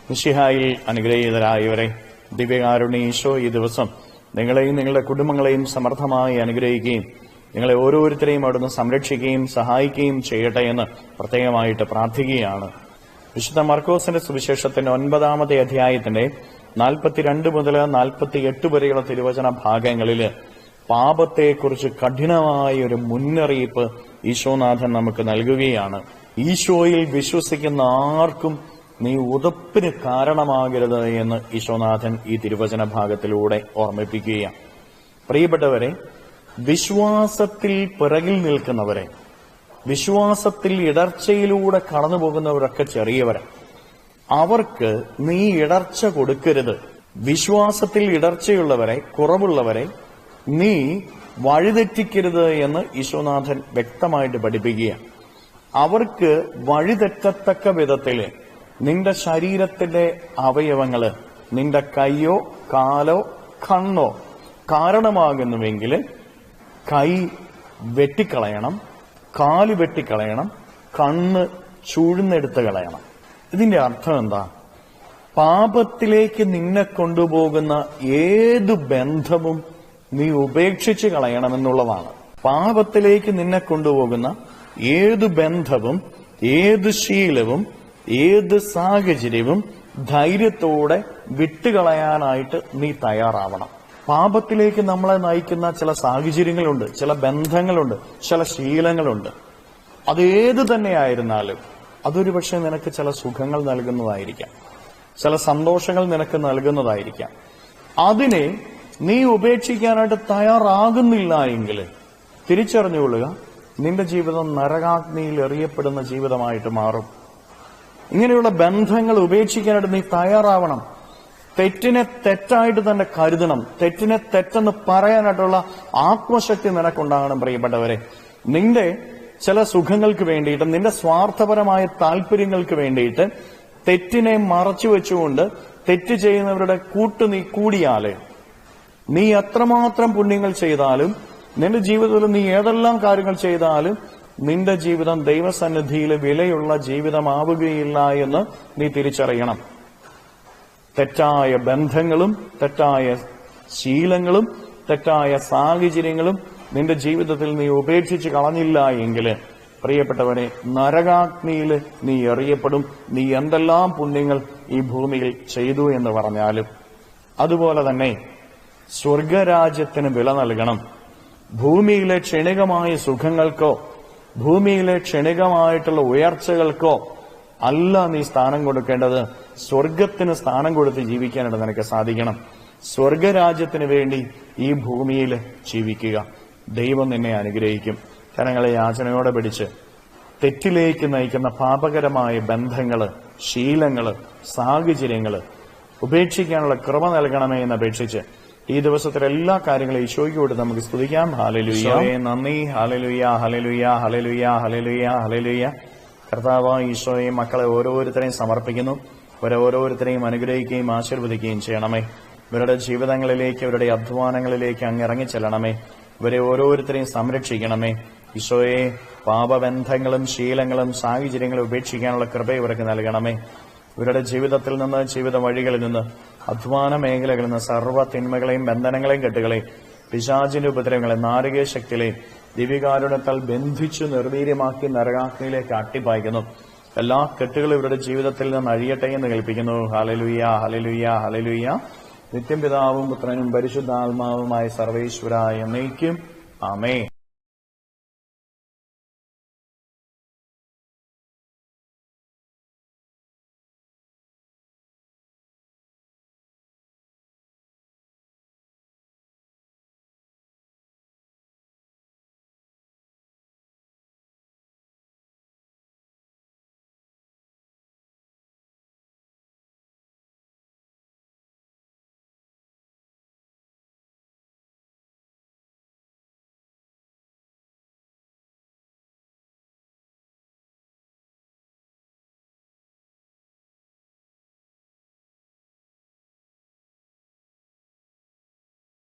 മിശിഹായിൽ അനുഗ്രഹീതരായവരെ, ദിവ്യകാരുണ്യ ഈശോ ഈ ദിവസം നിങ്ങളെയും നിങ്ങളുടെ കുടുംബങ്ങളെയും സമർത്ഥമായി അനുഗ്രഹിക്കുകയും നിങ്ങളെ ഓരോരുത്തരെയും അവിടുന്ന് സംരക്ഷിക്കുകയും സഹായിക്കുകയും ചെയ്യട്ടെ എന്ന് പ്രത്യേകമായിട്ട് പ്രാർത്ഥിക്കുകയാണ്. വിശുദ്ധ മർക്കോസിന്റെ സുവിശേഷത്തിന്റെ 9-ാമത്തെ അധ്യായത്തിന്റെ 42 മുതൽ 48 വരെയുള്ള തിരുവചന ഭാഗങ്ങളില് പാപത്തെക്കുറിച്ച് കഠിനമായ ഒരു മുന്നറിയിപ്പ് ഈശോനാഥൻ നമുക്ക് നൽകുകയാണ്. ഈശോയിൽ വിശ്വസിക്കുന്ന ആർക്കും നീ ഉതപ്പിന് കാരണമാകരുത് എന്ന് ഈശോനാഥൻ ഈ തിരുവചന ഭാഗത്തിലൂടെ ഓർമ്മിപ്പിക്കുകയാണ്. പ്രിയപ്പെട്ടവരെ, വിശ്വാസത്തിൽ പിറകിൽ നിൽക്കുന്നവരെ, വിശ്വാസത്തിൽ ഇടർച്ചയിലൂടെ കടന്നു പോകുന്നവരൊക്കെ ചെറിയവരാണ്. അവർക്ക് നീ ഇടർച്ച കൊടുക്കരുത്. വിശ്വാസത്തിൽ ഇടർച്ചയുള്ളവരെ, കുറവുള്ളവരെ നീ വഴിതെറ്റിക്കരുത് എന്ന് ഈശോനാഥൻ വ്യക്തമായിട്ട് പഠിപ്പിക്കുകയാണ്. അവർക്ക് വഴിതെറ്റത്തക്ക വിധത്തില് നിന്റെ ശരീരത്തിന്റെ അവയവങ്ങള്, നിന്റെ കൈയോ കാലോ കണ്ണോ കാരണമാകുന്നുവെങ്കിൽ കൈ വെട്ടിക്കളയണം, കാല് വെട്ടിക്കളയണം, കണ്ണ് ചൂഴ്ന്നെടുത്ത് കളയണം. ഇതിന്റെ അർത്ഥം എന്താ? പാപത്തിലേക്ക് നിന്നെ കൊണ്ടുപോകുന്ന ഏത് ബന്ധവും നീ ഉപേക്ഷിച്ച് കളയണമെന്നുള്ളതാണ്. പാപത്തിലേക്ക് നിന്നെ കൊണ്ടുപോകുന്ന ഏത് ബന്ധവും, ഏത് ശീലവും, ഏത് സാഹചര്യവും ധൈര്യത്തോടെ വിട്ടുകളയാനായിട്ട് നീ തയ്യാറാവണം. പാപത്തിലേക്ക് നമ്മളെ നയിക്കുന്ന ചില സാഹചര്യങ്ങളുണ്ട്, ചില ബന്ധങ്ങളുണ്ട്, ചില ശീലങ്ങളുണ്ട്. അതേത് തന്നെയായിരുന്നാലും അതൊരു പക്ഷെ നിനക്ക് ചില സുഖങ്ങൾ നൽകുന്നതായിരിക്കാം, ചില സന്തോഷങ്ങൾ നിനക്ക് നൽകുന്നതായിരിക്കാം. അതിനെ നീ ഉപേക്ഷിക്കാനായിട്ട് തയ്യാറാകുന്നില്ല എങ്കിൽ തിരിച്ചറിഞ്ഞുകൊള്ളുക, നിന്റെ ജീവിതം നരകാഗ്നിയിൽ എറിയപ്പെടുന്ന ജീവിതമായിട്ട് മാറും. ഇങ്ങനെയുള്ള ബന്ധങ്ങൾ ഉപേക്ഷിക്കാനായിട്ട് നീ തയ്യാറാവണം. തെറ്റിനെ തെറ്റായിട്ട് തന്നെ കരുതണം. തെറ്റിനെ തെറ്റെന്ന് പറയാനായിട്ടുള്ള ആത്മശക്തി നിനക്കുണ്ടാകണം. പ്രിയപ്പെട്ടവരെ, നിന്റെ ചില സുഖങ്ങൾക്ക് വേണ്ടിയിട്ട്, നിന്റെ സ്വാർത്ഥപരമായ താല്പര്യങ്ങൾക്ക് വേണ്ടിയിട്ട് തെറ്റിനെ മറച്ചു വെച്ചുകൊണ്ട് തെറ്റ് ചെയ്യുന്നവരുടെ നീ കൂടിയാല്, നീ എത്രമാത്രം പുണ്യങ്ങൾ ചെയ്താലും, നിന്റെ ജീവിതത്തിൽ നീ ഏതെല്ലാം കാര്യങ്ങൾ ചെയ്താലും നിന്റെ ജീവിതം ദൈവസന്നിധിയിൽ വിലയുള്ള ജീവിതമാവുകയില്ല എന്ന് നീ തിരിച്ചറിയണം. തെറ്റായ ബന്ധങ്ങളും തെറ്റായ ശീലങ്ങളും തെറ്റായ സാഹചര്യങ്ങളും നിന്റെ ജീവിതത്തിൽ നീ ഉപേക്ഷിച്ച് കളഞ്ഞില്ല എങ്കിൽ പ്രിയപ്പെട്ടവനെ, നരകാഗ്നിയിൽ നീ എറിയപ്പെടും. നീ എന്തെല്ലാം പുണ്യങ്ങൾ ഈ ഭൂമിയിൽ ചെയ്തു എന്ന് പറഞ്ഞാലും. അതുപോലെ തന്നെ സ്വർഗരാജ്യത്തിന് വില നൽകണം. ഭൂമിയിലെ ക്ഷണികമായ സുഖങ്ങൾക്കോ ഭൂമിയിലെ ക്ഷണികമായിട്ടുള്ള ഉയർച്ചകൾക്കോ അല്ല നീ സ്ഥാനം കൊടുക്കേണ്ടത്. സ്വർഗത്തിന് സ്ഥാനം കൊടുത്ത് ജീവിക്കാനായിട്ട് നിനക്ക് സാധിക്കണം. സ്വർഗരാജ്യത്തിന് വേണ്ടി ഈ ഭൂമിയിൽ ജീവിക്കുക. ദൈവം നിന്നെ അനുഗ്രഹിക്കും. കരങ്ങളെ യാചനയോടെ പിടിച്ച് തെറ്റിലേക്ക് നയിക്കുന്ന പാപകരമായ ബന്ധങ്ങള്, ശീലങ്ങള്, സാഹചര്യങ്ങള് ഉപേക്ഷിക്കാനുള്ള കൃപ നൽകണമേ എന്ന് അപേക്ഷിച്ച് ഈ ദിവസത്തിലെ എല്ലാ കാര്യങ്ങളും ഈശോയ്ക്കോട് നമുക്ക് സ്തുതിക്കാം. ഹല്ലേലൂയ, നന്ദി. Hallelujah, hallelujah, hallelujah, hallelujah, hallelujah. കർത്താവായ ഈശോയെ, മക്കളെ ഓരോരുത്തരെയും സമർപ്പിക്കുന്നു. ഇവരെ ഓരോരുത്തരെയും അനുഗ്രഹിക്കുകയും ആശീർവദിക്കുകയും ചെയ്യണമേ. ഇവരുടെ ജീവിതങ്ങളിലേക്ക്, ഇവരുടെ അധ്വാനങ്ങളിലേക്ക് അങ്ങ് ഇറങ്ങിച്ചെല്ലണമേ. ഇവരെ ഓരോരുത്തരെയും സംരക്ഷിക്കണമേ. ഈശോയെ, പാപബന്ധങ്ങളും ശീലങ്ങളും സാഹചര്യങ്ങളും ഉപേക്ഷിക്കാനുള്ള കൃപ ഇവർക്ക് നൽകണമേ. ഇവരുടെ ജീവിതത്തിൽ നിന്ന്, ജീവിത വഴികളിൽ നിന്ന്, അധ്വാന മേഖലകളിൽ നിന്ന് സർവ്വ തിന്മകളെയും ബന്ധനങ്ങളെയും കെട്ടുകളെയും പിശാചിന്റെ ഉപദ്രവങ്ങളെ നാരകീയ ശക്തിയിലെയും ദിവ്യകാരുണ്യത്താൽ ബന്ധിച്ചു നിർവീര്യമാക്കി നരകാഗ്നിയിലേക്ക് അട്ടിപ്പായിക്കുന്നു. എല്ലാ കെട്ടുകളും ഇവരുടെ ജീവിതത്തിൽ നിന്ന് അഴിയട്ടെ എന്ന് കൽപ്പിക്കുന്നു. Hallelujah, hallelujah, hallelujah. നിത്യം പിതാവും പുത്രനും പരിശുദ്ധാത്മാവുമായ സർവേശ്വരായ എന്നേക്കും ആമേൻ.